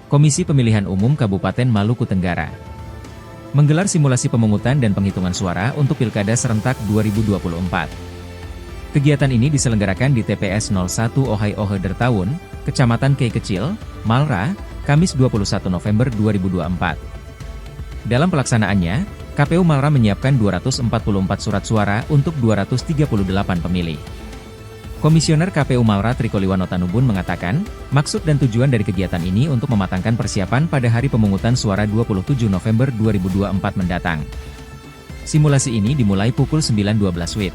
Komisi Pemilihan Umum Kabupaten Maluku Tenggara menggelar simulasi pemungutan dan penghitungan suara untuk Pilkada Serentak 2024. Kegiatan ini diselenggarakan di TPS 01 Ohai Dertaun, Kecamatan Kei Kecil, Malra, Kamis 21 November 2024. Dalam pelaksanaannya, KPU Malra menyiapkan 244 surat suara untuk 238 pemilih. Komisioner KPU Malra Triko Liwano Tanubun mengatakan, maksud dan tujuan dari kegiatan ini untuk mematangkan persiapan pada hari pemungutan suara 27 November 2024 mendatang. Simulasi ini dimulai pukul 9.12 WIB.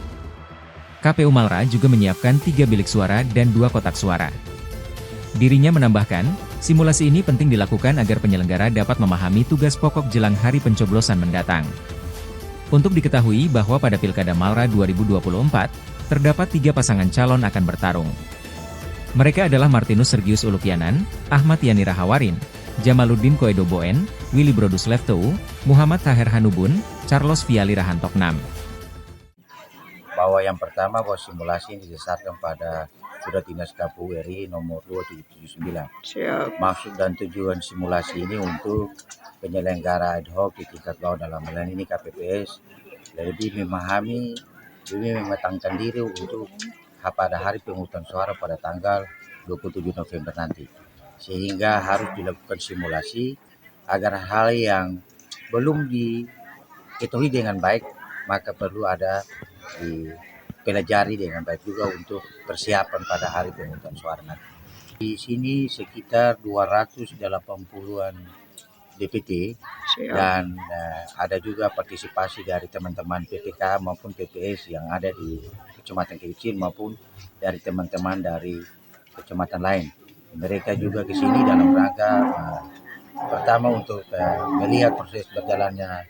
KPU Malra juga menyiapkan 3 bilik suara dan 2 kotak suara. Dirinya menambahkan, simulasi ini penting dilakukan agar penyelenggara dapat memahami tugas pokok jelang hari pencoblosan mendatang. Untuk diketahui bahwa pada Pilkada Malra 2024, terdapat 3 pasangan calon akan bertarung. Mereka adalah Martinus Sergius Ulupianan, Ahmad Yani Rahawarin, Jamaluddin Koedo Boen, Willy Brodus Leftou, Muhammad Taher Hanubun, Charles Viali Rahantoknam. Bahwa yang pertama bahwa simulasi ini didasarkan pada Surat Dinas KPU RI nomor 2779. Siap. Maksud dan tujuan simulasi ini untuk penyelenggara ad hoc di tingkat bawah dalam hal ini KPPS lebih memahami, lebih mematangkan diri untuk pada hari pemungutan suara pada tanggal 27 November nanti. Sehingga harus dilakukan simulasi agar hal yang belum diketahui dengan baik, maka perlu ada dipelajari dengan baik juga untuk persiapan pada hari pemungutan suara nanti. Di sini sekitar 280-an DPT dan ada juga partisipasi dari teman-teman PPK maupun PPS yang ada di Kecamatan Kecil maupun dari teman-teman dari kecamatan lain. Mereka juga ke sini dalam rangka pertama untuk melihat proses berjalannya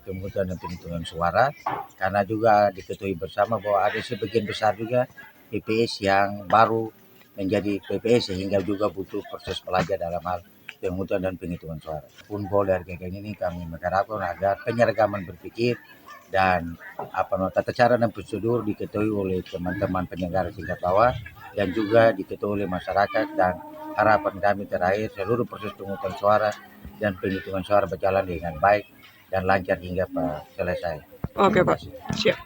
pemungutan dan penghitungan suara, karena juga diketahui bersama bahwa ada sebagian besar juga PPS yang baru menjadi PPS sehingga juga butuh proses pelajar dalam hal pemungutan dan penghitungan suara. Pun dari kegiatan ini kami mengharapkan agar penyeragaman berpikir dan tata cara dan prosedur diketahui oleh teman-teman penyelenggara tingkat bawah dan juga diketahui oleh masyarakat, dan harapan kami terakhir seluruh proses pemungutan suara dan penghitungan suara berjalan dengan baik dan lancar hingga selesai. Oke Pak, siap.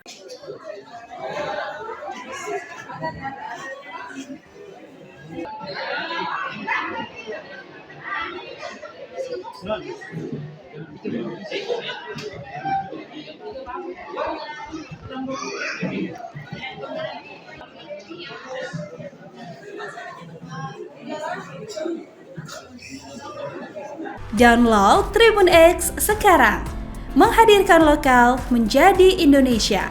Download Tribun X sekarang, menghadirkan lokal menjadi Indonesia.